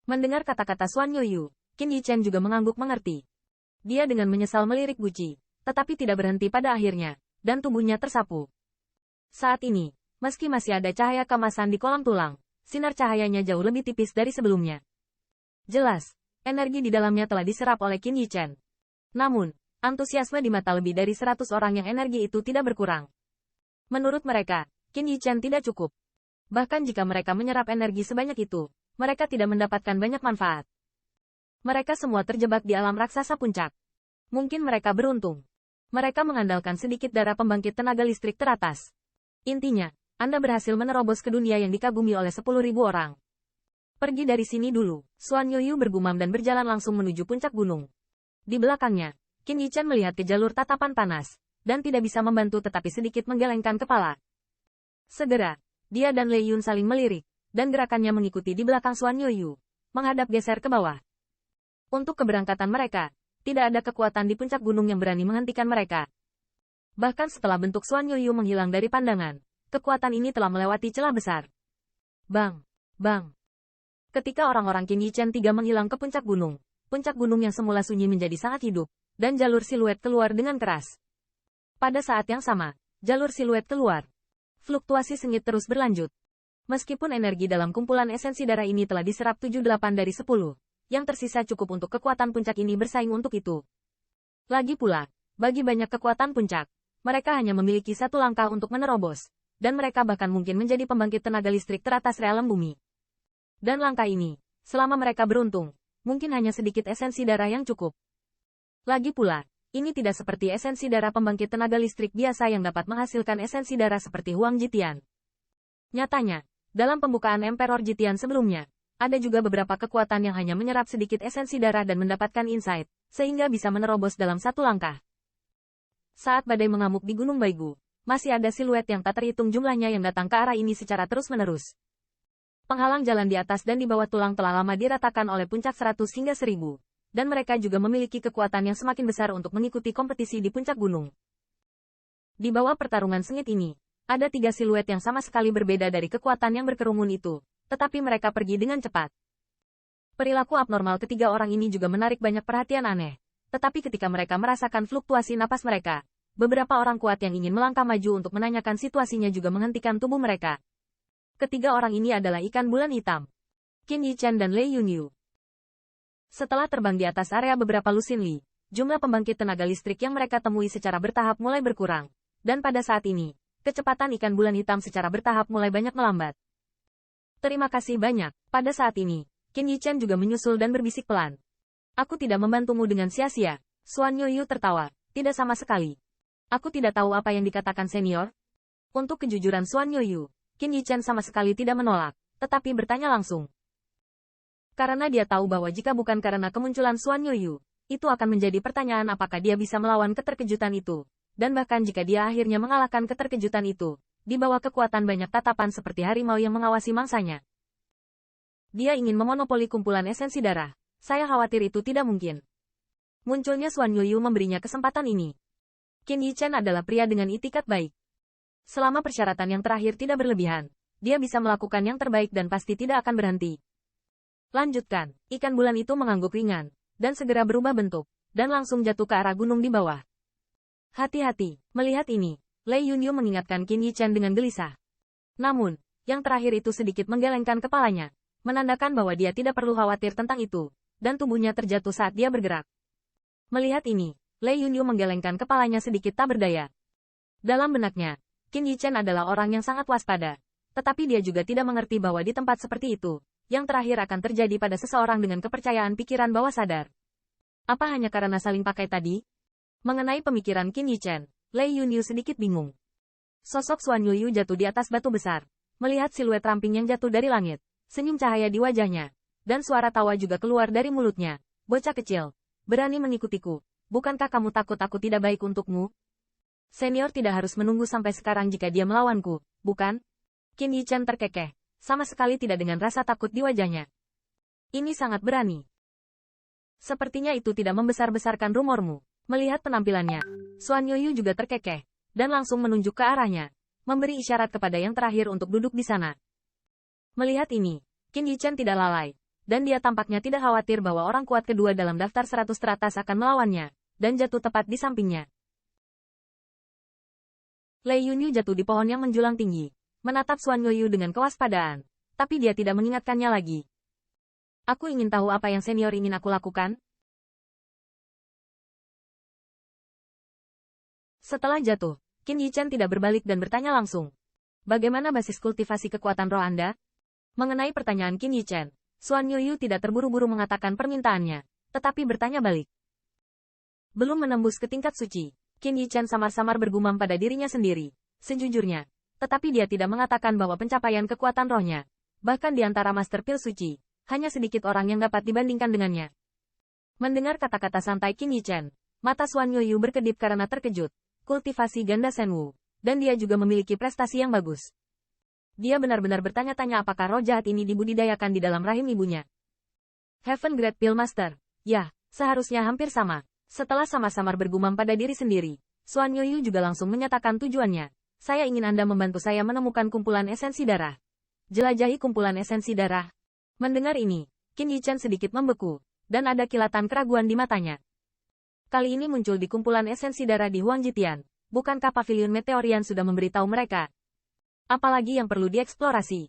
Mendengar kata-kata Xuan Yuyu, Qin Yichen juga mengangguk mengerti. Dia dengan menyesal melirik Guci, tetapi tidak berhenti pada akhirnya, dan tubuhnya tersapu. Saat ini, meski masih ada cahaya kemasan di kolam tulang, sinar cahayanya jauh lebih tipis dari sebelumnya. Jelas, energi di dalamnya telah diserap oleh Qin Yichen. Namun, antusiasme di mata lebih dari 100 orang yang energi itu tidak berkurang. Menurut mereka, Qin Yichen tidak cukup. Bahkan jika mereka menyerap energi sebanyak itu, mereka tidak mendapatkan banyak manfaat. Mereka semua terjebak di alam raksasa puncak. Mungkin mereka beruntung. Mereka mengandalkan sedikit darah pembangkit tenaga listrik teratas. Intinya, Anda berhasil menerobos ke dunia yang dikagumi oleh 10.000 orang. Pergi dari sini dulu, Xuan Yuyu bergumam dan berjalan langsung menuju puncak gunung. Di belakangnya, Qin Yichen melihat ke jalur tatapan panas, dan tidak bisa membantu tetapi sedikit menggelengkan kepala. Segera, dia dan Lei Yun saling melirik, dan gerakannya mengikuti di belakang Xuan Yuyu, menghadap geser ke bawah. Untuk keberangkatan mereka, tidak ada kekuatan di puncak gunung yang berani menghentikan mereka. Bahkan setelah bentuk Xuan Yuyu menghilang dari pandangan, kekuatan ini telah melewati celah besar. Bang! Bang! Ketika orang-orang Qin Yichen 3 menghilang ke puncak gunung yang semula sunyi menjadi sangat hidup, dan jalur siluet keluar dengan keras. Pada saat yang sama, jalur siluet keluar. Fluktuasi sengit terus berlanjut. Meskipun energi dalam kumpulan esensi darah ini telah diserap 78 dari 10, yang tersisa cukup untuk kekuatan puncak ini bersaing untuk itu. Lagi pula, bagi banyak kekuatan puncak, mereka hanya memiliki satu langkah untuk menerobos, dan mereka bahkan mungkin menjadi pembangkit tenaga listrik teratas realem bumi. Dan langkah ini, selama mereka beruntung, mungkin hanya sedikit esensi darah yang cukup. Lagi pula, ini tidak seperti esensi darah pembangkit tenaga listrik biasa yang dapat menghasilkan esensi darah seperti Huang Jitian. Nyatanya, dalam pembukaan Emperor Jitian sebelumnya, ada juga beberapa kekuatan yang hanya menyerap sedikit esensi darah dan mendapatkan insight, sehingga bisa menerobos dalam satu langkah. Saat badai mengamuk di Gunung Baigu, masih ada siluet yang tak terhitung jumlahnya yang datang ke arah ini secara terus-menerus. Penghalang jalan di atas dan di bawah tulang telah lama diratakan oleh puncak 100 hingga 1000. Dan mereka juga memiliki kekuatan yang semakin besar untuk mengikuti kompetisi di puncak gunung. Di bawah pertarungan sengit ini, ada 3 siluet yang sama sekali berbeda dari kekuatan yang berkerumun itu, tetapi mereka pergi dengan cepat. Perilaku abnormal ketiga orang ini juga menarik banyak perhatian aneh, tetapi ketika mereka merasakan fluktuasi napas mereka, beberapa orang kuat yang ingin melangkah maju untuk menanyakan situasinya juga menghentikan tubuh mereka. Ketiga orang ini adalah ikan bulan hitam, Qin Yichen dan Lei Yunyu. Setelah terbang di atas area beberapa lusin li, jumlah pembangkit tenaga listrik yang mereka temui secara bertahap mulai berkurang. Dan pada saat ini, kecepatan ikan bulan hitam secara bertahap mulai banyak melambat. Terima kasih banyak. Pada saat ini, Qin Yichen juga menyusul dan berbisik pelan. Aku tidak membantumu dengan sia-sia. Xuan Yuyu tertawa. Tidak sama sekali. Aku tidak tahu apa yang dikatakan senior. Untuk kejujuran Xuan Yuyu, Qin Yichen sama sekali tidak menolak, tetapi bertanya langsung. Karena dia tahu bahwa jika bukan karena kemunculan Xuan Yuyu, itu akan menjadi pertanyaan apakah dia bisa melawan keterkejutan itu. Dan bahkan jika dia akhirnya mengalahkan keterkejutan itu, di bawah kekuatan banyak tatapan seperti harimau yang mengawasi mangsanya. Dia ingin memonopoli kumpulan esensi darah. Saya khawatir itu tidak mungkin. Munculnya Xuan Yuyu memberinya kesempatan ini. Qin Yichen adalah pria dengan itikat baik. Selama persyaratan yang terakhir tidak berlebihan, dia bisa melakukan yang terbaik dan pasti tidak akan berhenti. Lanjutkan, ikan bulan itu mengangguk ringan, dan segera berubah bentuk, dan langsung jatuh ke arah gunung di bawah. Hati-hati, melihat ini, Lei Yunyu mengingatkan Qin Yichen dengan gelisah. Namun, yang terakhir itu sedikit menggelengkan kepalanya, menandakan bahwa dia tidak perlu khawatir tentang itu, dan tubuhnya terjatuh saat dia bergerak. Melihat ini, Lei Yunyu menggelengkan kepalanya sedikit tak berdaya. Dalam benaknya, Qin Yichen adalah orang yang sangat waspada, tetapi dia juga tidak mengerti bahwa di tempat seperti itu, yang terakhir akan terjadi pada seseorang dengan kepercayaan pikiran bawah sadar. Apa hanya karena saling pakai tadi? Mengenai pemikiran Qin Yichen, Lei Yunyu sedikit bingung. Sosok Xuan Yuyu jatuh di atas batu besar, melihat siluet ramping yang jatuh dari langit, senyum cahaya di wajahnya, dan suara tawa juga keluar dari mulutnya. Bocah kecil, berani mengikutiku, bukankah kamu takut aku tidak baik untukmu? Senior tidak harus menunggu sampai sekarang jika dia melawanku, bukan? Qin Yichen terkekeh. Sama sekali tidak dengan rasa takut di wajahnya. Ini sangat berani. Sepertinya itu tidak membesar-besarkan rumormu. Melihat penampilannya, Xuan Yuyu juga terkekeh, dan langsung menunjuk ke arahnya, memberi isyarat kepada yang terakhir untuk duduk di sana. Melihat ini, Qin Yichen tidak lalai, dan dia tampaknya tidak khawatir bahwa orang kuat kedua dalam daftar 100 teratas akan melawannya, dan jatuh tepat di sampingnya. Lei Yunyu jatuh di pohon yang menjulang tinggi, menatap Xuan Yuyu dengan kewaspadaan, tapi dia tidak mengingatkannya lagi. Aku ingin tahu apa yang senior ingin aku lakukan. Setelah jatuh, Qin Yichen tidak berbalik dan bertanya langsung. Bagaimana basis kultivasi kekuatan roh Anda? Mengenai pertanyaan Qin Yichen, Xuan Yuyu tidak terburu-buru mengatakan permintaannya, tetapi bertanya balik. Belum menembus ke tingkat suci, Qin Yichen samar-samar bergumam pada dirinya sendiri. Sejujurnya, tetapi dia tidak mengatakan bahwa pencapaian kekuatan rohnya, bahkan di antara Master Pil Suci, hanya sedikit orang yang dapat dibandingkan dengannya. Mendengar kata-kata santai Qin Yichen, mata Xuan Yuyu berkedip karena terkejut. Kultivasi ganda Senwu, dan dia juga memiliki prestasi yang bagus. Dia benar-benar bertanya-tanya apakah roh jahat ini dibudidayakan di dalam rahim ibunya. Heaven Great Pill Master. Ya, seharusnya hampir sama. Setelah sama-samar bergumam pada diri sendiri, Xuan Yuyu juga langsung menyatakan tujuannya. Saya ingin Anda membantu saya menemukan kumpulan esensi darah. Jelajahi kumpulan esensi darah. Mendengar ini, Qin Yichen sedikit membeku, dan ada kilatan keraguan di matanya. Kali ini muncul di kumpulan esensi darah di Huangjitian. Bukankah Pavilion Meteorian sudah memberitahu mereka? Apalagi yang perlu dieksplorasi?